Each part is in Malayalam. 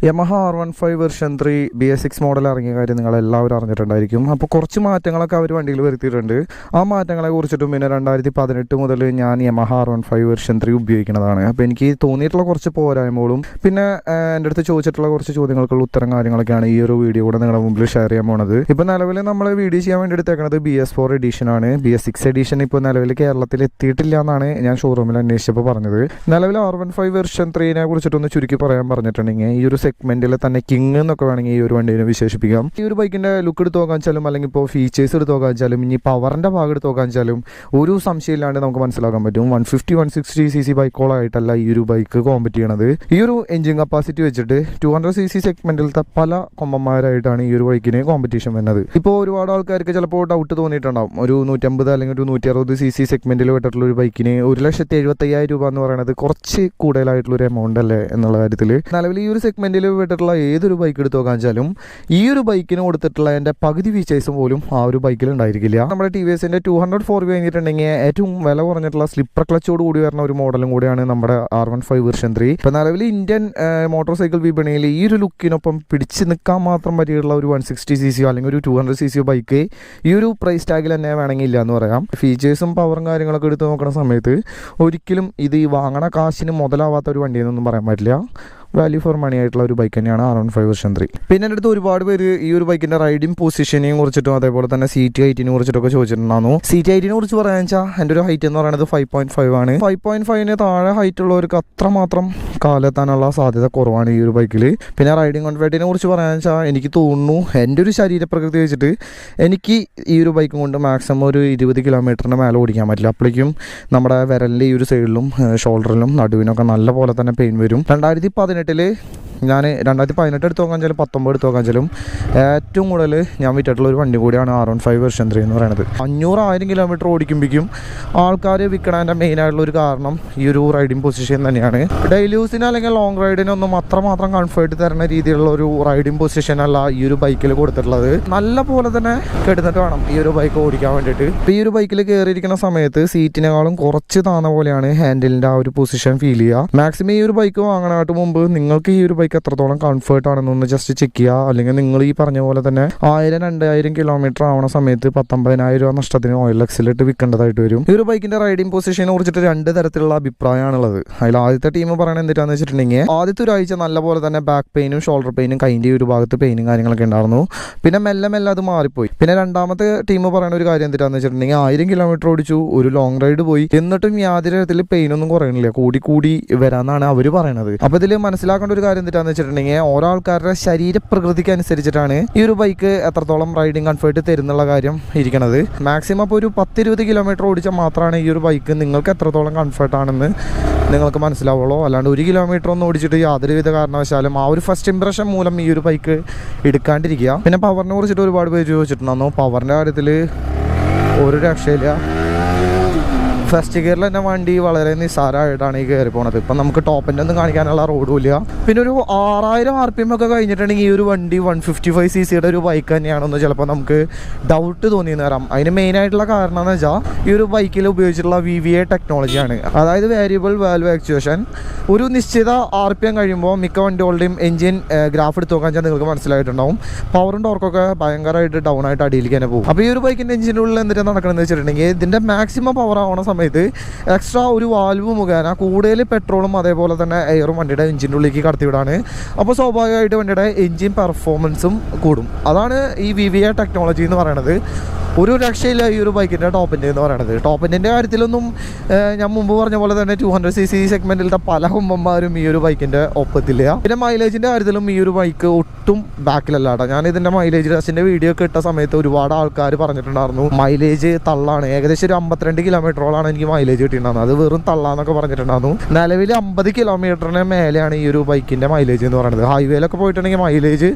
Yamaha R15 version 3 BS6 model ഇറങ്ങിയ കാര്യം നിങ്ങളെല്ലാവരും അറിഞ്ഞിട്ടുണ്ടായിരിക്കും. അപ്പോൾ കുറച്ച് മാറ്റങ്ങളൊക്കെ അവർ വണ്ടിയിൽ വരുത്തിയിട്ടുണ്ട്. ആ മാറ്റങ്ങളെ കുറിച്ചിട്ടും പിന്നെ 2018 മുതൽ ഞാൻ യമഹ R15 വെർഷൻ 3 ഉപയോഗിക്കുന്നതാണ്. അപ്പോൾ എനിക്ക് തോന്നിയിട്ടുള്ള കുറച്ച് പോരായ്മകളും പിന്നെ എൻ്റെ അടുത്ത് ചോദിച്ചിട്ടുള്ള കുറച്ച് ചോദ്യങ്ങൾക്കുള്ള ഉത്തരം കാര്യങ്ങളൊക്കെയാണ് ഈ ഒരു വീഡിയോ കൂടെ നിങ്ങളുടെ മുമ്പിൽ ഷെയർ ചെയ്യാൻ പോണത്. ഇപ്പോൾ നിലവിൽ നമ്മൾ വീഡിയോ ചെയ്യാൻ വേണ്ടി എടുത്തേക്കുന്നത് BS4 എഡിഷനാണ്. BS6 എഡിഷൻ ഇപ്പോൾ നിലവിൽ കേരളത്തിൽ എത്തിയിട്ടില്ല എന്നാണ് ഞാൻ ഷോറൂമിൽ അന്വേഷിച്ചപ്പോൾ പറഞ്ഞത്. നിലവിൽ R15 വെർഷൻ 3നെ കുറിച്ചിട്ടൊന്ന് ചുരുക്കി പറയാൻ പറഞ്ഞിട്ടുണ്ടെങ്കിൽ ഈ ഒരു സെഗ്മെന്റിൽ തന്നെ കിങ് എന്നൊക്കെ വേണമെങ്കിൽ ഈ ഒരു വണ്ടിയെ വിശേഷിപ്പിക്കാം. ഈ ഒരു ബൈക്കിന്റെ ലുക്ക് എടുത്ത് നോക്കാൻ വെച്ചാലും അല്ലെങ്കിൽ ഇപ്പോൾ ഫീച്ചേഴ്സ് എടുത്ത് നോക്കാൻ വെച്ചാലും ഇനി പവറിന്റെ ഭാഗം എടുത്ത് നോക്കാൻ വെച്ചാലും ഒരു സംശയമില്ലാണ്ട് നമുക്ക് മനസ്സിലാക്കാൻ പറ്റും. 150-160cc ബൈക്കോളായിട്ടല്ല ഈ ഒരു ബൈക്ക് കോമ്പറ്റ് ചെയ്യണത്. ഈ ഒരു എഞ്ചിൻ കപ്പാസിറ്റി വെച്ചിട്ട് 200cc സെഗ്മെന്റിലത്തെ പല കൊമ്പന്മാരായിട്ടാണ് ഈ ഒരു ബൈക്കിന് കോമ്പറ്റീഷൻ വരുന്നത്. ഇപ്പോൾ ഒരുപാട് ആൾക്കാർക്ക് ചിലപ്പോൾ ഡൗട്ട് തോന്നിയിട്ടുണ്ടാവും, ഒരു 150 അല്ലെങ്കിൽ ഒരു 160cc സെഗ്മെന്റിൽ വിട്ടിട്ടുള്ള ഒരു ബൈക്കിന് 1,75,000 രൂപ എന്ന് പറയുന്നത് കുറച്ച് കൂടുതലായിട്ടുള്ള ഒരു എമൗണ്ട് അല്ലേ എന്നുള്ള കാര്യത്തിൽ നിലവിൽ ഈ ഒരു സെഗ്മെന്റിൽ വിട്ടിട്ടുള്ള ഏതൊരു ബൈക്ക് എടുത്ത് നോക്കാൻ വെച്ചാലും ഈ ഒരു ബൈക്കിന് കൊടുത്തിട്ടുള്ള എൻ്റെ പകുതി ഫീച്ചേഴ്സും പോലും ആ ഒരു ബൈക്കിൽ ഉണ്ടായിരിക്കില്ല. നമ്മുടെ TVSന്റെ 204 കഴിഞ്ഞിട്ടുണ്ടെങ്കിൽ ഏറ്റവും വില കുറഞ്ഞിട്ടുള്ള സ്ലിപ്പർ ക്ലച്ചോട് കൂടി വരുന്ന ഒരു മോഡലും കൂടിയാണ് നമ്മുടെ R15 വെർഷൻ 3. ഇപ്പം നിലവിൽ ഇന്ത്യൻ മോട്ടോർ സൈക്കിൾ വിപണിയിൽ ഈ ഒരു ലുക്കിനൊപ്പം പിടിച്ച് നിൽക്കാൻ മാത്രം പറ്റിയിട്ടുള്ള ഒരു 160cc അല്ലെങ്കിൽ ഒരു 200cc ബൈക്ക് ഈ ഒരു പ്രൈസ് ടാഗിൽ തന്നെ വേണമെങ്കിൽ ഇല്ല എന്ന് പറയാം. ഫീച്ചേഴ്സും പവറും കാര്യങ്ങളൊക്കെ എടുത്ത് നോക്കുന്ന സമയത്ത് ഒരിക്കലും ഇത് ഈ വാങ്ങണ കാശിന് മുതലാവാത്ത ഒരു വണ്ടിയെന്നൊന്നും പറയാൻ പറ്റില്ല. വാല്യൂ ഫോർ മണി ആയിട്ടുള്ള ഒരു ബൈക്ക് തന്നെയാണ് R15 വെർഷൻ 3. പിന്നെ എൻ്റെ അടുത്ത് ഒരുപാട് പേര് ഈ ഒരു ബൈക്കിൻ്റെ റൈഡിങ് പൊസിഷനെയും കുറിച്ചിട്ടും അതേപോലെ തന്നെ സീറ്റ് ഹൈറ്റിനെ കുറിച്ചിട്ടൊക്കെ ചോദിച്ചിട്ടുണ്ടായിരുന്നു. സീറ്റ് ഹൈറ്റിനെ കുറിച്ച് പറയാൻ വെച്ചാൽ എൻ്റെ ഒരു ഹൈറ്റ് എന്ന് പറയുന്നത് 5.5 ആണ്. 5.5ന് താഴെ ഹൈറ്റ് ഉള്ളവർക്ക് അത്രമാത്രം കാലെത്താനുള്ള സാധ്യത കുറവാണ് ഈ ഒരു ബൈക്കിൽ. പിന്നെ റൈഡിങ് കംഫർട്ടിനെ കുറിച്ച് പറയാൻ വെച്ചാൽ എനിക്ക് തോന്നുന്നു എൻ്റെ ഒരു ശരീരപ്രകൃതി വെച്ചിട്ട് എനിക്ക് ഈ ഒരു ബൈക്കും കൊണ്ട് മാക്സിമം ഒരു 20 കിലോമീറ്ററിന് മേലെ ഓടിക്കാൻ പറ്റില്ല. അപ്പോഴേക്കും നമ്മുടെ വിരലിൻ്റെ ഈ ഒരു സൈഡിലും ഷോൾഡറിലും നടുവിനൊക്കെ നല്ല പോലെ തന്നെ പെയിൻ വരും. 2018 ഞാൻ 2018 എടുത്ത് നോക്കാൻ വെച്ചാലും 19 എടുത്ത് നോക്കാൻ വെച്ചാലും ഏറ്റവും കൂടുതൽ ഞാൻ വിറ്റിട്ടുള്ള ഒരു വണ്ടി കൂടിയാണ് R15 വെർഷൻ 3 എന്ന് പറയുന്നത്. 500-1000 കിലോമീറ്റർ ഓടിക്കുമ്പോഴേക്കും ആൾക്കാർ വിൽക്കണതിൻ്റെ മെയിനായിട്ടുള്ള ഒരു കാരണം ഈ ഒരു റൈഡിങ് പൊസിഷൻ തന്നെയാണ്. ഡെയിലി യൂസിന് അല്ലെങ്കിൽ ലോങ് റൈഡിനൊന്നും അത്രമാത്രം കംഫർട്ട് തരുന്ന രീതിയിലുള്ള ഒരു റൈഡിങ് പൊസിഷൻ അല്ല ഈ ഒരു ബൈക്കിൽ കൊടുത്തിട്ടുള്ളത്. നല്ല പോലെ തന്നെ കിടന്നിട്ട് വേണം ഈ ഒരു ബൈക്ക് ഓടിക്കാൻ വേണ്ടിയിട്ട്. ഇപ്പോൾ ഈ ഒരു ബൈക്കിൽ കയറിയിരിക്കുന്ന സമയത്ത് സീറ്റിനേക്കാളും കുറച്ച് താന്ന പോലെയാണ് ഹാൻഡിലിൻ്റെ ആ ഒരു പൊസിഷൻ ഫീൽ ചെയ്യുക. മാക്സിമം ഈ ഒരു ബൈക്ക് വാങ്ങാനായിട്ട് മുമ്പ് നിങ്ങൾക്ക് ഈ ഒരു ബൈക്ക് എത്രത്തോളം കംഫർട്ട് ആണെന്നൊന്ന് ജസ്റ്റ് ചെക്ക് ചെയ്യുക. അല്ലെങ്കിൽ നിങ്ങൾ ഈ പറഞ്ഞ പോലെ തന്നെ 1000-2000 കിലോമീറ്റർ ആവണ സമയത്ത് 19,000 രൂപ നഷ്ടത്തിന് ഓയിൽ എക്സിലിട്ട് വിൽക്കേണ്ടതായിട്ട് വരും. ഈ ഒരു ബൈക്കിന്റെ റൈഡിംഗ് പൊസിഷനെ കുറിച്ചിട്ട് 2 തരത്തിലുള്ള അഭിപ്രായമാണുള്ളത്. അതിൽ ആദ്യത്തെ ടീം പറയുന്നത് എന്താണെന്ന് വെച്ചിട്ടുണ്ടെങ്കിൽ ആദ്യത്തെ ഒരാഴ്ച നല്ല പോലെ തന്നെ ബാക്ക് പെയിനും ഷോൾഡർ പെയിനും കൈൻ്റെ ഒരു ഭാഗത്ത് പെയിനും കാര്യങ്ങളൊക്കെ ഉണ്ടായിരുന്നു. പിന്നെ മെല്ലെ മെല്ലെ അത് മാറിപ്പോയി. പിന്നെ രണ്ടാമത്തെ ടീം പറയുന്ന ഒരു കാര്യം എന്താണെന്ന് വെച്ചിട്ടുണ്ടെങ്കിൽ 1000 കിലോമീറ്റർ ഓടിച്ചു, ഒരു ലോങ് റൈഡ് പോയി, എന്നിട്ടും യാതൊരു തരത്തിൽ പെയിനൊന്നും കുറയണില്ല, കൂടി വരാന്നാണ് അവർ പറയുന്നത്. അപ്പോൾ ഇതിൽ മനസ്സിലാക്കേണ്ട ഒരു കാര്യം എന്താണെന്ന് വെച്ചിട്ടുണ്ടെങ്കിൽ ഓരോ ആൾക്കാരുടെ ശരീരപ്രകൃതിക്ക് അനുസരിച്ചിട്ടാണ് ഈ ഒരു ബൈക്ക് എത്രത്തോളം റൈഡിങ് കംഫർട്ട് തരുന്നുള്ള കാര്യം ഇരിക്കുന്നത്. മാക്സിമം അപ്പോൾ ഒരു 10-20 കിലോമീറ്റർ ഓടിച്ചാൽ മാത്രമാണ് ഈ ഒരു ബൈക്ക് നിങ്ങൾക്ക് എത്രത്തോളം കംഫർട്ടാണെന്ന് നിങ്ങൾക്ക് മനസ്സിലാവുള്ളൂ. അല്ലാണ്ട് 1 കിലോമീറ്റർ ഒന്നും ഓടിച്ചിട്ട് യാതൊരുവിധ കാരണവശാലും ആ ഒരു ഫസ്റ്റ് ഇംപ്രഷൻ മൂലം ഈ ഒരു ബൈക്ക് എടുക്കാണ്ടിരിക്കുക. പിന്നെ പവറിനെ കുറിച്ചിട്ട് ഒരുപാട് പേര് ചോദിച്ചിട്ടുണ്ടായിരുന്നു. പവറിൻ്റെ കാര്യത്തിൽ ഒരു രക്ഷയില്ല. ഫസ്റ്റ് ഗിയറിൽ തന്നെ വണ്ടി വളരെ നിസ്സാരമായിട്ടാണ് ഈ കയറി പോണത്. ഇപ്പം നമുക്ക് ടോപ്പിൻ്റെ ഒന്നും കാണിക്കാനുള്ള റോഡും ഇല്ല. പിന്നെ ഒരു 6000 RPM ഒക്കെ കഴിഞ്ഞിട്ടുണ്ടെങ്കിൽ ഈ ഒരു വണ്ടി 155cc ഒരു ബൈക്ക് തന്നെയാണെന്ന് ചിലപ്പോൾ നമുക്ക് ഡൗട്ട് തോന്നിയെന്ന് വരാം. അതിന് മെയിനായിട്ടുള്ള കാരണം എന്ന് വെച്ചാൽ ഈ ഒരു ബൈക്കിൽ ഉപയോഗിച്ചിട്ടുള്ള VVA ടെക്നോളജിയാണ്. അതായത് വേരിയബിൾ വാൽവ് ആക്ച്വേഷൻ. ഒരു നിശ്ചിത RPM കഴിയുമ്പോൾ മിക്ക വണ്ടികളുടെയും എഞ്ചിൻ ഗ്രാഫ് എടുത്ത് നോക്കാൻ വെച്ചാൽ നിങ്ങൾക്ക് മനസ്സിലായിട്ടുണ്ടാവും, പവറും ടോർക്കൊക്കെ ഭയങ്കരമായിട്ട് ഡൗൺ ആയിട്ട് അടിയിലേക്ക് തന്നെ പോകും. അപ്പോൾ ഈ ഒരു ബൈക്കിൻ്റെ എഞ്ചിൻ്റെ ഉള്ളിൽ എന്തിനാണ് നടക്കണമെന്ന് വെച്ചിട്ടുണ്ടെങ്കിൽ ഇതിൻ്റെ മാക്സിമം പവർ ആവണ സമയത്ത് എക്സ്ട്രാ ഒരു വാൽവ് മുഖേന കൂടുതൽ പെട്രോളും അതേപോലെ തന്നെ എയറും വണ്ടിയുടെ എഞ്ചിൻ്റെ ഉള്ളിലേക്ക് കടത്തിവിടാണ്. അപ്പോൾ സ്വാഭാവികമായിട്ട് വണ്ടിയുടെ എഞ്ചിൻ പെർഫോമൻസും കൂടും. അതാണ് ഈ VVA ടെക്നോളജി എന്ന് പറയുന്നത്. ഒരു രക്ഷയില്ല ഈ ഒരു ബൈക്കിൻ്റെ ടോപ്പിൻ്റെ എന്ന് പറയുന്നത്. ടോപ്പിൻ്റെ കാര്യത്തിലൊന്നും ഞാൻ മുമ്പ് പറഞ്ഞ പോലെ തന്നെ 200cc സെഗ്മെൻറ്റിലത്തെ പല കുമ്പന്മാരും ഈ ഒരു ബൈക്കിൻ്റെ ഒപ്പത്തില്ല. പിന്നെ മൈലേജിൻ്റെ കാര്യത്തിലും ഈ ഒരു ബൈക്ക് ഒട്ടും ബാക്കിലല്ല കേട്ടോ. ഞാൻ ഇതിൻ്റെ മൈലേജ് ടെസ്റ്റിൻ്റെ വീഡിയോ ഒക്കെ ഇട്ട സമയത്ത് ഒരുപാട് ആൾക്കാർ പറഞ്ഞിട്ടുണ്ടായിരുന്നു മൈലേജ് തള്ളാണ്. ഏകദേശം ഒരു 52 കിലോമീറ്ററോളാണ് എനിക്ക് മൈലേജ് കിട്ടിയിട്ടുണ്ടായിരുന്നത്. അത് വെറും തള്ളാന്നൊക്കെ പറഞ്ഞിട്ടുണ്ടായിരുന്നു. നിലവിൽ 50 കിലോമീറ്ററിന് മേലെയാണ് ഈ ഒരു ബൈക്കിൻ്റെ മൈലേജ് എന്ന് പറയുന്നത്. ഹൈവേയിലൊക്കെ പോയിട്ടുണ്ടെങ്കിൽ മൈലേജ്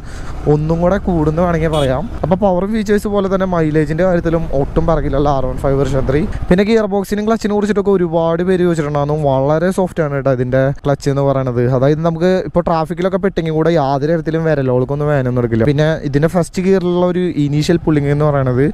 ഒന്നും കൂടെ കൂടുന്നു വേണമെങ്കിൽ പറയാം. അപ്പോൾ പവർ ഫീച്ചേഴ്സ് പോലെ തന്നെ മൈലേജിൻ്റെ കാര്യത്തിലും ഒട്ടും പറകില്ലല്ല R15 വെർഷൻ 3. പിന്നെ ഗിയർ ബോക്സിനും ക്ലച്ചിനെ കുറിച്ചിട്ടൊക്കെ ഒരുപാട് പേര് ചോദിച്ചിട്ടുണ്ടായിരുന്നു. വളരെ സോഫ്റ്റ് ആണ് കേട്ടോ ഇതിൻ്റെ ക്ലച്ച് എന്ന് പറയുന്നത്. അതായത് നമുക്ക് ഇപ്പോൾ ട്രാഫിക്കിലൊക്കെ പെട്ടെങ്കിൽ കൂടെ യാതൊരു തരത്തിലും വിരലുകൾക്കൊന്നും വേനൊന്നും എടുക്കില്ല. പിന്നെ ഇതിൻ്റെ ഫസ്റ്റ് ഗിയറിലുള്ള ഒരു ഇനീഷ്യൽ പുള്ളിങ് എന്ന് പറയുന്നത്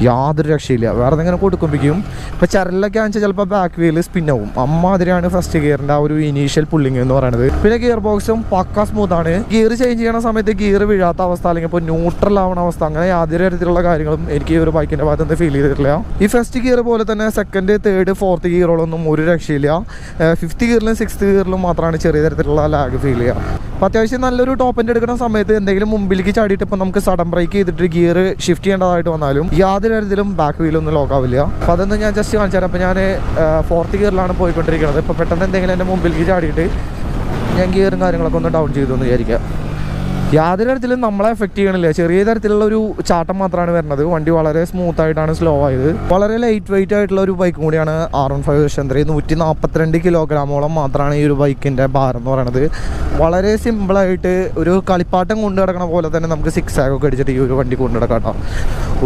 യാതൊരു രക്ഷയില്ല. വേറെ എന്തെങ്കിലും കൊടുക്കുമ്പോഴേക്കും ഇപ്പോൾ ചരലിലെ ഒക്കെ ആണെന്ന് വെച്ചാൽ ചിലപ്പോൾ ബാക്ക് വീൽ സ്പിന്നാവും. അമ്മാതിരിയാണ് ഫസ്റ്റ് ഗിയറിൻ്റെ ആ ഒരു ഇനീഷ്യൽ പുള്ളിങ് എന്ന് പറയുന്നത്. പിന്നെ ഗിയർ ബോക്സും പക്ക സ്മൂത്താണ്. ഗിയർ ചേഞ്ച് ചെയ്യണ സമയത്ത് ഗിയർ വീഴാത്ത അവസ്ഥ അല്ലെങ്കിൽ ഇപ്പോൾ ന്യൂട്രൽ ആവുന്ന അവസ്ഥ അങ്ങനെ യാതൊരു തരത്തിലുള്ള കാര്യങ്ങളും എനിക്ക് ഈ ഒരു ബൈക്കിൻ്റെ ഭാഗത്ത് നിന്ന് ഫീൽ ചെയ്തിട്ടില്ല. ഈ ഫസ്റ്റ് ഗിയർ പോലെ തന്നെ സെക്കൻഡ്, തേർഡ്, ഫോർത്ത് ഗിയറുകളൊന്നും ഒരു രക്ഷയില്ല. ഫിഫ്ത്ത് ഗിയറിലും സിക്സ്ത് ഗിയറിലും മാത്രമാണ് ചെറിയ തരത്തിലുള്ള ലാഗ് ഫീൽ ചെയ്യുക. അപ്പോൾ അത്യാവശ്യം നല്ലൊരു ടോപ്പ് എൻഡ് എടുക്കുന്ന സമയത്ത് എന്തെങ്കിലും മുമ്പിലേക്ക് ചാടിയിട്ട് ഇപ്പോൾ നമുക്ക് സഡൻ ബ്രേക്ക് ചെയ്തിട്ട് ഗിയർ ഷിഫ്റ്റ് ചെയ്യേണ്ടതായിട്ട് വന്നാലും യാതൊരു തരത്തിലും ബാക്ക് വീലൊന്നും ലോക്കാവില്ല. അപ്പോൾ അതൊന്നും ഞാൻ ജസ്റ്റ് കാണിച്ചു തരാം. അപ്പോൾ ഞാൻ ഫോർത്ത് ഗിയറിലാണ് പോയിക്കൊണ്ടിരിക്കുന്നത്. ഇപ്പോൾ പെട്ടെന്ന് എന്തെങ്കിലും എൻ്റെ മുമ്പിലേക്ക് ചാടിയിട്ട് ഞാൻ ഗിയറും കാര്യങ്ങളൊക്കെ ഒന്ന് ഡൗൺ ചെയ്തു എന്ന് വിചാരിക്കുക. യാതൊരു തരത്തിലും നമ്മളെ എഫക്റ്റ് ചെയ്യണില്ല. ചെറിയ തരത്തിലുള്ള ഒരു ചാട്ടം മാത്രമാണ് വരുന്നത്. വണ്ടി വളരെ സ്മൂത്ത് ആയിട്ടാണ് സ്ലോ ആയത്. വളരെ ലൈറ്റ് വെയിറ്റ് ആയിട്ടുള്ള ഒരു ബൈക്കും കൂടിയാണ് R15 വേർഷൻ 3. 142 കിലോഗ്രാമോളം മാത്രമാണ് ഈ ഒരു ബൈക്കിൻ്റെ ഭാരം എന്ന് പറയുന്നത്. വളരെ സിമ്പിളായിട്ട് ഒരു കളിപ്പാട്ടം കൊണ്ടു കിടക്കണ പോലെ തന്നെ നമുക്ക് 6 ആഗൊക്കെ അടിച്ചിട്ട് ഈ ഒരു വണ്ടി കൊണ്ടു കിടക്കാം.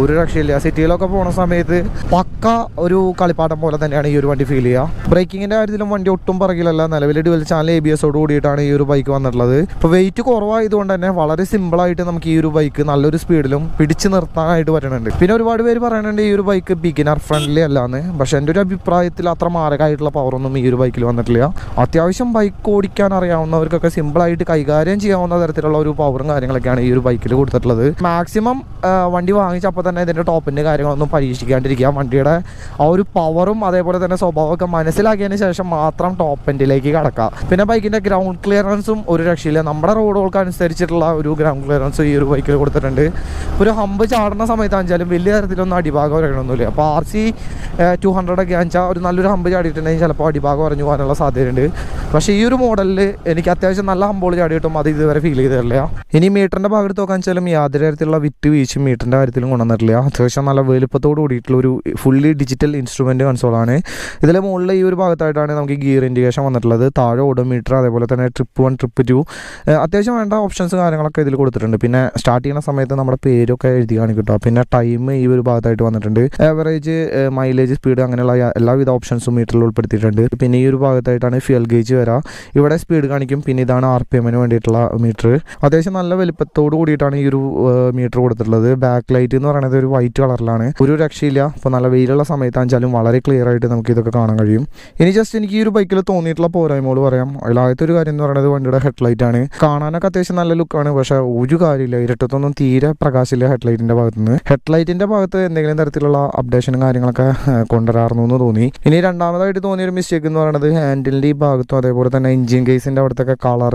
ഒരു രക്ഷയില്ല. സിറ്റിയിലൊക്കെ പോകുന്ന സമയത്ത് പക്ക ഒരു കളിപ്പാട്ടം പോലെ തന്നെയാണ് ഈ ഒരു വണ്ടി ഫീൽ ചെയ്യുക. ബ്രേക്കിങ്ങിൻ്റെ കാര്യത്തിലും വണ്ടി ഒട്ടും പറകിലല്ല. നിലവിൽ ഡുവൽ ചാനൽ ABS കൂടിയിട്ടാണ് ഈ ഒരു ബൈക്ക് വന്നിട്ടുള്ളത്. ഇപ്പോൾ വെയിറ്റ് കുറവായതുകൊണ്ട് തന്നെ വളരെ സിമ്പിളായിട്ട് നമുക്ക് ഈ ഒരു ബൈക്ക് നല്ലൊരു സ്പീഡിലും പിടിച്ച് നിർത്താനായിട്ട് പറ്റുന്നുണ്ട്. പിന്നെ ഒരുപാട് പേര് പറയുന്നുണ്ട് ഈ ഒരു ബൈക്ക് ബിഗിനർ ഫ്രണ്ട്ലി അല്ലാന്ന്. പക്ഷെ എൻ്റെ ഒരു അഭിപ്രായത്തിൽ അത്ര മാരകമായിട്ടുള്ള പവറൊന്നും ഈ ഒരു ബൈക്കിൽ വന്നിട്ടില്ല. അത്യാവശ്യം ബൈക്ക് ഓടിക്കാൻ അറിയാവുന്നവർക്കൊക്കെ സിമ്പിളായിട്ട് കൈകാര്യം ചെയ്യാവുന്ന തരത്തിലുള്ള ഒരു പവറും കാര്യങ്ങളൊക്കെയാണ് ഈ ഒരു ബൈക്കിൽ കൊടുത്തിട്ടുള്ളത്. മാക്സിമം വണ്ടി വാങ്ങിച്ചപ്പോൾ തന്നെ ഇതിൻ്റെ ടോപ്പിൻ്റെ കാര്യങ്ങളൊന്നും പരീക്ഷിക്കാണ്ടിരിക്കുക. വണ്ടിയുടെ ആ ഒരു പവറും അതേപോലെ തന്നെ സ്വഭാവമൊക്കെ മനസ്സിലാക്കിയതിന് ശേഷം മാത്രം ടോപ്പ് എൻഡിലേക്ക് കടക്കാം. പിന്നെ ബൈക്കിൻ്റെ ഗ്രൗണ്ട് ക്ലിയറൻസും ഒരു രക്ഷയില്ല. നമ്മുടെ റോഡുകൾക്ക് അനുസരിച്ചിട്ടുള്ള ഒരു ഗ്രൗണ്ട് ക്ലിയറൻസ് ഈ ഒരു ബൈക്കിൽ കൊടുത്തിട്ടുണ്ട്. ഒരു ഹമ്പ് ചാടുന്ന സമയത്താണെങ്കിലും വലിയ തരത്തിലൊന്നും അടിഭാഗം വരണമെന്നില്ല. അപ്പോൾ RC 200 ഒക്കെ ആണെച്ചാൽ ഒരു നല്ലൊരു ഹമ്പ് ചാടിയിട്ടുണ്ടെങ്കിൽ ചിലപ്പോൾ അടിഭാഗം വരഞ്ഞു പോകാനുള്ള സാധ്യതയുണ്ട്. പക്ഷേ ഈ ഒരു മോഡലിൽ എനിക്ക് അത്യാവശ്യം നല്ല ഹമ്പോൾ ചാടിയിട്ടും അത് ഇതുവരെ ഫീൽ ചെയ്തിട്ടില്ല. ഇനി മീറ്ററിൻ്റെ ഭാഗത്ത് നോക്കാൻ വെച്ചാലും യാതൊരു തരത്തിലുള്ള വിറ്റ് വീഴ്ച മീറ്ററിൻ്റെ കാര്യത്തിലും കൊണ്ടുവന്നിട്ടില്ല. അത്യാവശ്യം നല്ല വലുപ്പത്തോട് കൂടിയിട്ടുള്ള ഒരു ഫുള്ളി ഡിജിറ്റൽ ഇൻസ്ട്രുമെൻ്റ് കൺസോളാണ്. ഇതിലെ മുകളിൽ ഈ ഒരു ഭാഗത്തായിട്ടാണ് നമുക്ക് ഗിയർ ഇൻഡിക്കേഷൻ വന്നിട്ടുള്ളത്. താഴെ ഓഡോമീറ്റർ, അതേപോലെ തന്നെ ട്രിപ്പ് 1, ട്രിപ്പ് 2 അത്യാവശ്യം വേണ്ട ഓപ്ഷൻസ് കാര്യങ്ങളൊക്കെ ഇതിൽ കൊടുത്തിട്ടുണ്ട്. പിന്നെ സ്റ്റാർട്ട് ചെയ്യുന്ന സമയത്ത് നമ്മുടെ പേരൊക്കെ എഴുതി കാണിക്കട്ടോ. പിന്നെ ടൈം ഈ ഒരു ഭാഗത്തായിട്ട് വന്നിട്ടുണ്ട്. ആവറേജ്, മൈലേജ്, സ്പീഡ് അങ്ങനെയുള്ള എല്ലാവിധ ഓപ്ഷൻസും മീറ്ററിൽ ഉൾപ്പെടുത്തിയിട്ടുണ്ട്. പിന്നെ ഈ ഒരു ഭാഗത്തായിട്ടാണ് ഫ്യൂൽ ഗേജ് വരാം. ഇവിടെ സ്പീഡ് കാണിക്കും. പിന്നെ ഇതാണ് RPM വേണ്ടിയിട്ടുള്ള മീറ്റർ. അത്യാവശ്യം നല്ല വലുപ്പത്തോട് കൂടിയിട്ടാണ് ഈ ഒരു മീറ്റർ കൊടുത്തിട്ടുള്ളത്. ബാക്ക് ലൈറ്റ് എന്ന് പറയുന്നത് ഒരു വൈറ്റ് കളറിലാണ്. ഒരു രക്ഷയില്ല. അപ്പോൾ നല്ല വെയിലുള്ള സമയത്താണെങ്കിലും വളരെ ക്ലിയർ ആയിട്ട് നമുക്ക് ഇതൊക്കെ കാണാൻ കഴിയും. ഇനി ജസ്റ്റ് എനിക്ക് ഈ ഒരു ബൈക്കിൽ തോന്നിയിട്ടുള്ള പോരായ്മകൾ പറയാം. അതിലാദ്യത്തെ ഒരു കാര്യം എന്ന് പറയുന്നത് വണ്ടിയുടെ ഹെഡ്ലൈറ്റ് ആണ്. കാണാനൊക്കെ അത്യാവശ്യം നല്ല ലുക്കാണ്. പക്ഷേ ഒരു കാര്യമില്ല, ഇരട്ടത്തൊന്നും തീരെ പ്രകാശമില്ല ഹെഡ്ലൈറ്റിൻ്റെ ഭാഗത്ത് നിന്ന്. ഹെഡ്ലൈറ്റിൻ്റെ ഭാഗത്ത് എന്തെങ്കിലും തരത്തിലുള്ള അപ്ഡേഷനും കാര്യങ്ങളൊക്കെ കൊണ്ടുവരാറുന്നു എന്ന് തോന്നി. ഇനി രണ്ടാമതായിട്ട് തോന്നിയൊരു മിസ്റ്റേക്ക് എന്ന് പറയുന്നത് ഹാൻഡിലിൻ്റെ ഈ ഭാഗത്തും അതേപോലെ തന്നെ എഞ്ചിൻ കേസിൻ്റെ അവിടുത്തെ കളർ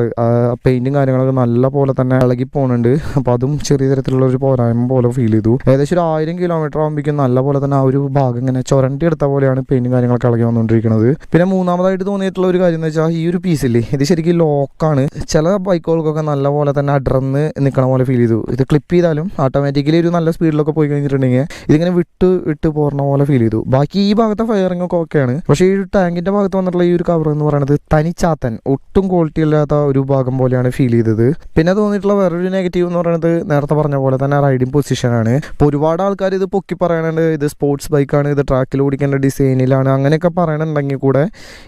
പെയിൻറ്റും കാര്യങ്ങളൊക്കെ നല്ല പോലെ തന്നെ ഇളകി പോകുന്നുണ്ട്. അപ്പോൾ അതും ചെറിയ തരത്തിലുള്ള ഒരു പോരായ്മ പോലെ ഫീൽ ചെയ്തു. ഏകദേശം ഒരു 1000 കിലോമീറ്റർ ആകുമ്പോഴേക്കും നല്ല പോലെ തന്നെ ആ ഒരു ഭാഗം ഇങ്ങനെ ചുരണ്ടി എടുത്ത പോലെയാണ് പെയിൻറ്റും കാര്യങ്ങളൊക്കെ ഇളകി വന്നുകൊണ്ടിരിക്കുന്നത്. പിന്നെ മൂന്നാമതായിട്ട് തോന്നിയിട്ടുള്ള ഒരു കാര്യം എന്ന് വെച്ചാൽ ഈ ഒരു പീസില്ലേ, ഇത് ശരിക്കും ലോക്കാണ്. ചില ബൈക്കുകൾക്കൊക്കെ നല്ല പോലെ തന്നെ അടർന്ന് നിൽക്കണ പോലെ ഫീൽ ചെയ്തു. ഇത് ക്ലിപ്പ് ചെയ്താലും ഓട്ടോമാറ്റിക്കലി ഒരു നല്ല സ്പീഡിലൊക്കെ പോയി കഴിഞ്ഞിട്ടുണ്ടെങ്കിൽ ഇതിങ്ങനെ വിട്ട് പോരണ പോലെ ഫീൽ ചെയ്തു. ബാക്കി ഈ ഭാഗത്തെ ഫയറിംഗ് ഒക്കെ ഓക്കെയാണ്. പക്ഷേ ഈ ടാങ്കിൻ്റെ ഭാഗത്ത് വന്നിട്ടുള്ള ഈ ഒരു കവർ എന്ന് പറയുന്നത് തനിച്ചാത്തൻ, ഒട്ടും ക്വാളിറ്റി ഇല്ലാത്ത ഒരു ഭാഗം പോലെയാണ് ഫീൽ ചെയ്തത്. പിന്നെ തോന്നിയിട്ടുള്ള വേറൊരു നെഗറ്റീവ് എന്ന് പറയുന്നത് നേരത്തെ പറഞ്ഞ പോലെ തന്നെ റൈഡിങ് പൊസിഷനാണ്. ഇപ്പോൾ ഒരുപാട് ആൾക്കാർ ഇത് പൊക്കി പറയാനുണ്ട്, ഇത് സ്പോർട്സ് ബൈക്കാണ്, ഇത് ട്രാക്കിൽ ഓടിക്കേണ്ട ഡിസൈനിലാണ് അങ്ങനെയൊക്കെ പറയണമെന്നുണ്ടെങ്കിൽ കൂടെ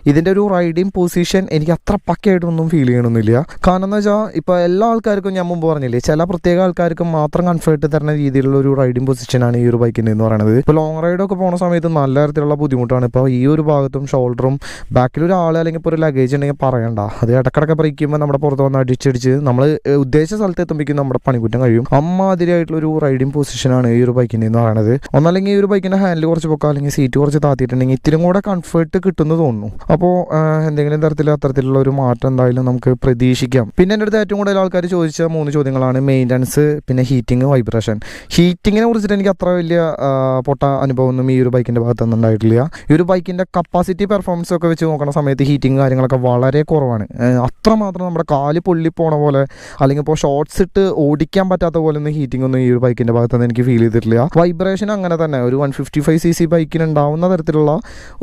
ഇതിൻ്റെ ഒരു റൈഡിങ് പൊസിഷൻ എനിക്ക് അത്ര പക്കയായിട്ടൊന്നും ഫീൽ ചെയ്യണമെന്നില്ല. കാരണം എന്ന് വെച്ചാൽ ഇപ്പോൾ എല്ലാ ആൾക്കാർക്കും ഞാൻ മുമ്പ് പറഞ്ഞില്ലേ, ചില പ്രത്യേക ആൾക്കാർക്ക് മാത്രം കംഫർട്ട് തരുന്ന രീതിയിലുള്ള ഒരു റൈഡിങ് പൊസിഷനാണ് ഈ ഒരു ബൈക്കിൻ്റെ എന്ന് പറയുന്നത്. ഇപ്പോൾ ലോങ് റൈഡൊക്കെ പോകുന്ന സമയത്ത് നല്ല തരത്തിലുള്ള ബുദ്ധിമുട്ടാണ്. ഇപ്പോൾ ഈ ഒരു ഭാഗത്തും ഷോൾഡറും ബാക്കിലൊരാൾ അല്ലെങ്കിൽ ഇപ്പോൾ ഒരു ലഗേജ് ഉണ്ടെങ്കിൽ പറയണ്ട, അത് ഇടക്കിടക്ക് ബ്രേക്ക് ചെയ്യുമ്പോൾ നമ്മുടെ പുറത്ത് വന്ന് അടിച്ചടിച്ച് നമ്മൾ ഉദ്ദേശിച്ച സ്ഥലത്ത് എത്തുമ്പോഴേക്കും നമ്മുടെ പണിക്കുറ്റം കഴിയും. അമ്മാതിരിയായിട്ടുള്ളൊരു റൈഡിങ് പൊസിഷനാണ് ഈ ഒരു ബൈക്കിൻ്റെ എന്ന് പറയുന്നത്. ഒന്നല്ലെങ്കിൽ ഈ ഒരു ബൈക്കിൻ്റെ ഹാൻഡിൽ കുറച്ച് പൊക്കുക, അല്ലെങ്കിൽ സീറ്റ് കുറച്ച് താത്തിയിട്ടുണ്ടെങ്കിൽ ഇത്തിരി കൂടെ കംഫർട്ട് കിട്ടുമെന്ന് തോന്നുന്നു. അപ്പോൾ എന്തെങ്കിലും തരത്തിൽ അത്തരത്തിലുള്ള ഒരു മാറ്റം എന്തായാലും നമുക്ക് പ്രതീക്ഷിക്കാം. പിന്നെ എൻ്റെ അടുത്ത് ഏറ്റവും കൂടുതൽ ആൾക്കാർ ചോദിച്ച 3 ചോദ്യങ്ങളാണ് മെയിൻ്റനൻസ്, പിന്നെ ഹീറ്റിംഗ്, വൈബ്രേഷൻ. ഹീറ്റിങ്ങിനെ കുറിച്ചിട്ട് എനിക്ക് അത്ര വലിയ പൊട്ട അനുഭവമൊന്നും ഈ ഒരു ബൈക്കിൻ്റെ ഭാഗത്തൊന്നും ഉണ്ടായിട്ടില്ല. ഈ ഒരു ബൈക്കിൻ്റെ കപ്പാസിറ്റി പെർഫോമൻസ് ഒക്കെ വെച്ച് നോക്കുന്ന സമയത്ത് ഹീറ്റിംഗ് കാര്യങ്ങളൊക്കെ വളരെ കുറവാണ്. അത്രമാത്രം നമ്മുടെ കാല് പൊള്ളി പോണ പോലെ അല്ലെങ്കിൽ ഇപ്പോൾ ഷോർട്ട്സ് ഇട്ട് ഓടിക്കാൻ പറ്റാത്ത പോലെ ഒന്നും ഹീറ്റിംഗ് ഒന്നും ഈ ഒരു ബൈക്കിൻ്റെ ഭാഗത്തുനിന്ന് എനിക്ക് ഫീൽ ചെയ്തിട്ടില്ല. വൈബ്രേഷൻ അങ്ങനെ തന്നെ ഒരു 155cc ബൈക്കിന് ഉണ്ടാവുന്ന തരത്തിലുള്ള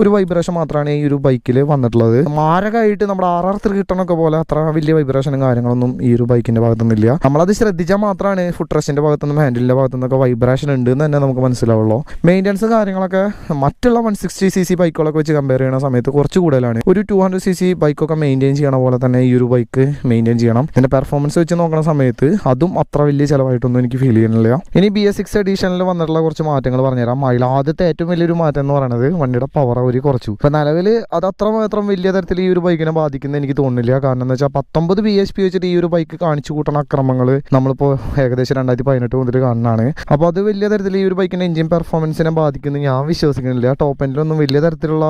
ഒരു വൈബ്രേഷൻ മാത്രമാണ് ഈ ഒരു ബൈക്കിൽ വന്നിട്ടുള്ളത്. മാരകമായിട്ട് നമ്മുടെ RR3 കിട്ടണമൊക്കെ പോലെ അത്ര വലിയ വൈബ്രേഷനും കാര്യങ്ങളൊന്നും ഈ ഒരു ബൈക്കിൻ്റെ ഭാഗത്തുനിന്നില്ല. നമ്മളത് ശ്രദ്ധിച്ചാൽ മാത്രമാണ് ഫുഡ് റെസ്റ്റിൻ്റെ ഭാഗത്തുനിന്നും ഹാൻഡിലിൻ്റെ ഭാഗത്തുനിന്നൊക്കെ വൈബ്രേഷൻ ഉണ്ട് എന്ന് തന്നെ നമുക്ക് മനസ്സിലാവുള്ളൂ. മെയിൻ്റനൻസ് കാര്യങ്ങളൊക്കെ മറ്റുള്ള 160cc ബൈക്കുകളൊക്കെ വെച്ച് കമ്പയർ ചെയ്യുന്ന സമയത്ത് കുറച്ച് കൂടുതലാണ്. ഒരു 200cc ബൈക്കൊക്കെ മെയിൻറ്റെയിൻ ചെയ്യണ പോലെ തന്നെ ഈ ഒരു ബൈക്ക് മെയിൻറ്റെയിൻ ചെയ്യണം. ഇതിൻ്റെ പെർഫോമൻസ് വെച്ച് നോക്കുന്ന സമയത്ത് അതും അത്ര വലിയ ചിലവായിട്ടൊന്നും എനിക്ക് ഫീൽ ചെയ്യുന്നില്ല. ഇനി BS6 എഡീഷനിൽ വന്നിട്ടുള്ള കുറച്ച് മാറ്റങ്ങൾ പറഞ്ഞുതരാം. ആദ്യത്തെ ഏറ്റവും വലിയൊരു മാറ്റം എന്ന് പറയുന്നത് വണ്ടിയുടെ പവർ അവർ കുറച്ചു. ഇപ്പം നിലവിൽ അത് അത്രമാത്രം വലിയ തരത്തിൽ ഈ ഒരു ബൈക്കിനെ ബാധിക്കുന്ന എനിക്ക് തോന്നുന്നില്ല. കാരണം എന്താ വെച്ചാൽ 19 bhp വെച്ചിട്ട് ഈ ഒരു ബൈക്ക് കാണിച്ചു കൂട്ടുന്ന അക്രമങ്ങൾ നമ്മളിപ്പോൾ ഏകദേശം 2018 മുതൽ കാണുന്നതാണ്. അപ്പോൾ അത് വലിയ തരത്തിൽ ഈ ഒരു ബൈക്കിൻ്റെ എഞ്ചിൻ പെർഫോമൻസിനെ ബാധിക്കുന്നത് ഞാൻ വിശ്വസിക്കുന്നില്ല. ടോപ്പ് എൻഡിലൊന്നും വലിയ തരത്തിലുള്ള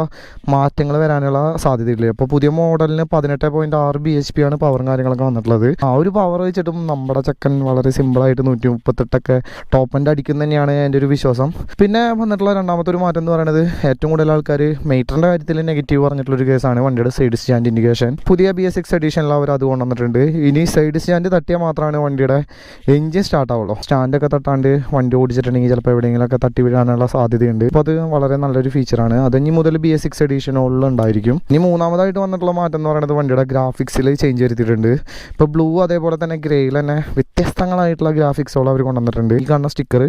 മാറ്റങ്ങൾ വരാനുള്ള സാധ്യതയില്ല. അപ്പോൾ പുതിയ മോഡലിന് 18.6 bhp ആണ് പവറും കാര്യങ്ങളൊക്കെ വന്നിട്ടുള്ളത്. ആ ഒരു പവർ വെച്ചിട്ടും നമ്മുടെ ചെക്കൻ വളരെ സിമ്പിളായിട്ട് 138 ടോപ്പ് എൻഡ് അടിക്കുന്ന തന്നെയാണ് എൻ്റെ ഒരു വിശ്വാസം. പിന്നെ വന്നിട്ടുള്ള രണ്ടാമത്തെ ഒരു മാറ്റം എന്ന് പറയുന്നത് ഏറ്റവും കൂടുതൽ ആൾക്കാർ മീറ്ററിൻ്റെ കാര്യത്തിൽ നെഗറ്റീവ് പറഞ്ഞിട്ടുള്ളൊരു കേസാണ് വണ്ടിയുടെ സൈഡ് സ്റ്റാൻഡ് ഇൻഡിക്കേഷൻ. പുതിയ BS6 എഡീഷനിൽ അവർ അത് കൊണ്ടുവന്നിട്ടുണ്ട്. ഇനി സൈഡ് സ്റ്റാൻഡ് തട്ടിയാൽ മാത്രമാണ് വണ്ടിയുടെ എഞ്ചിൻ സ്റ്റാർട്ട് ആവുള്ളൂ. സ്റ്റാൻഡൊക്കെ തട്ടാണ്ട് വണ്ടി ഓടിച്ചിട്ടുണ്ടെങ്കിൽ ചിലപ്പോൾ എവിടെയെങ്കിലുമൊക്കെ തട്ടി വീഴാനുള്ള സാധ്യതയുണ്ട്. അപ്പോൾ അത് വളരെ നല്ലൊരു ഫീച്ചറാണ്. അത് ഇനി മുതൽ BS6 എഡീഷനുകളിൽ ഉണ്ടായിരിക്കും. ഇനി മൂന്നാമതായിട്ട് വന്നിട്ടുള്ള മാറ്റം എന്ന് പറയുന്നത് വണ്ടിയുടെ ഗ്രാഫിക്സിൽ ചേഞ്ച് വരുത്തിയിട്ടുണ്ട്. ഇപ്പോൾ ബ്ലൂ അതേപോലെ തന്നെ ഗ്രേയിൽ തന്നെ വ്യത്യസ്തങ്ങളായിട്ടുള്ള ഗ്രാഫിക്സുകൾ അവർ കൊണ്ടുവന്നിട്ടുണ്ട്. ഈ കാണുന്ന സ്റ്റിക്കർ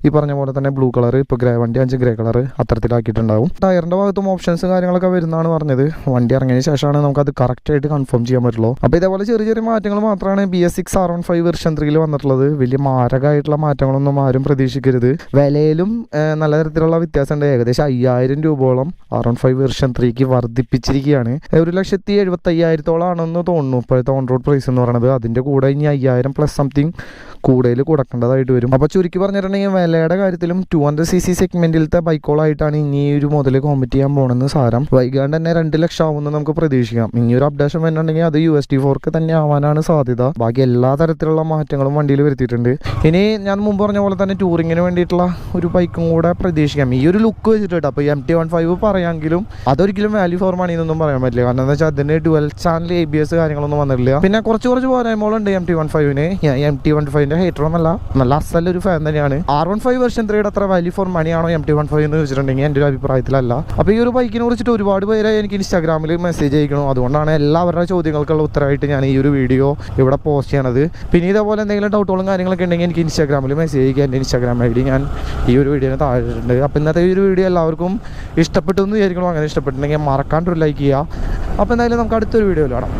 ഈ പറഞ്ഞ പോലെ തന്നെ ബ്ലൂ കളർ, ഇപ്പോൾ വണ്ടി 5 ഗ്രേ കളർ അത്തരത്തിലാക്കിയിട്ടുണ്ടാവും. ടയറിൻ്റെ ഭാഗത്തും ഓപ്ഷൻസ് കാര്യങ്ങളൊക്കെ വരുന്നതാണ് പറഞ്ഞത്. വണ്ടി ഇറങ്ങിയതിന് ശേഷമാണ് നമുക്കത് കറക്റ്റായിട്ട് കൺഫേം ചെയ്യാൻ പറ്റുള്ളൂ. അപ്പോൾ ഇതേപോലെ ചെറിയ ചെറിയ മാറ്റങ്ങൾ മാത്രമാണ് BS6 R15 വെർഷൻ 3 വന്നിട്ടുള്ളത്. വലിയ മാരകമായിട്ടുള്ള മാറ്റങ്ങളൊന്നും ആരും പ്രതീക്ഷിക്കരുത്. വിലയിലും നല്ല തരത്തിലുള്ള വ്യത്യാസമുണ്ട്. ഏകദേശം 5000 രൂപയോളം R15 വെർഷൻ 3ക്ക് വർദ്ധിപ്പിച്ചിരിക്കുകയാണ്. 1,75,000 ആണെന്ന് തോന്നുന്നു ഇപ്പോഴത്തെ ഓൺ റോഡ് പ്രൈസ് എന്ന് പറയുന്നത്. അതിൻ്റെ കൂടെ ഇനി 5000 പ്ലസ് സംതിങ് കൂടുതൽ കൊടുക്കേണ്ടതായിട്ട് വരും. അപ്പോൾ ചുരുക്കി പറഞ്ഞിട്ടുണ്ടെങ്കിൽ വിലയുടെ കാര്യത്തിലും 200cc സെഗ്മെന്റിലത്തെ ബൈക്കുകളായിട്ടാണ് ഇനി ഒരു മുതൽ കോമ്പറ്റ് ചെയ്യാൻ പോകണമെന്ന് സാരം. വൈകാണ്ട് തന്നെ 2 ലക്ഷം ആവുമെന്ന് നമുക്ക് പ്രതീക്ഷിക്കാം. ഇനി ഒരു അപ്ഡേഷൻ വരുന്നുണ്ടെങ്കിൽ അത് USD4 തന്നെ ആവാനാണ് സാധ്യത. ബാക്കി എല്ലാ തരത്തിലുള്ള മാറ്റങ്ങളും വണ്ടിയിൽ വരുത്തിയിട്ടുണ്ട്. ഇനി ഞാൻ മുമ്പ് പറഞ്ഞ പോലെ തന്നെ ടൂറിങ്ങിന് വേണ്ടിയിട്ടുള്ള ഒരു ബൈക്കും കൂടെ പ്രതീക്ഷിക്കാം. ഈ ഒരു ലുക്ക് വെച്ചിട്ട് അപ്പോൾ MT15 പറയാമെങ്കിലും അതൊരിക്കലും വാല്യൂ ഫോർ മണി എന്നൊന്നും പറയാൻ പറ്റില്ല. കാരണം എന്താ വെച്ചാൽ അതിന് ഡുവൽ ചാനൽ ABS കാര്യങ്ങളൊന്നും വന്നിട്ടില്ല. പിന്നെ കുറച്ച് പോരായ്മകളുണ്ട് MT15ന്. MT15 ഹേറ്ററൊന്നല്ല, നല്ല അസലൊരു ഫാൻ തന്നെയാണ്. R15 വെർഷൻ 3 അത്ര വാല്യൂ ഫോർ മണിയാണോ MT15 എന്ന് വെച്ചിട്ടുണ്ടെങ്കിൽ എൻ്റെ ഒരു അഭിപ്രായത്തിലല്ല. അപ്പോൾ ഈ ഒരു ബൈക്കിനെ കുറിച്ചിട്ട് ഒരുപാട് പേരെ എനിക്ക് ഇൻസ്റ്റാഗ്രാമിൽ മെസ്സേജ് അയക്കണം. അതുകൊണ്ടാണ് എല്ലാവരുടെ ചോദ്യങ്ങൾക്കുള്ള ഉത്തരമായിട്ട് ഞാൻ ഈ ഒരു വീഡിയോ ഇവിടെ പോസ്റ്റ് ചെയ്യണത്. പിന്നെ ഇതേപോലെ എന്തെങ്കിലും ഡൗട്ടുകളും കാര്യങ്ങളൊക്കെ ഉണ്ടെങ്കിൽ എനിക്ക് ഇൻസ്റ്റാഗ്രാമിൽ മെസ്സേജ് അയക്കുക. എൻ്റെ ഇൻസ്റ്റാഗ്രാം ID ഞാൻ ഈ ഒരു വീഡിയോന് താഴെയിട്ടുണ്ട്. അപ്പോൾ ഇന്നത്തെ ഈ ഒരു വീഡിയോ എല്ലാവർക്കും ഇഷ്ടപ്പെട്ടു എന്ന് വിചാരിക്കണം. അങ്ങനെ ഇഷ്ടപ്പെട്ടിട്ടുണ്ടെങ്കിൽ മറക്കാണ്ടൊരു ലൈക്ക് ചെയ്യുക. അപ്പോൾ എന്തായാലും നമുക്ക് അടുത്തൊരു വീഡിയോയിൽ കാണാം.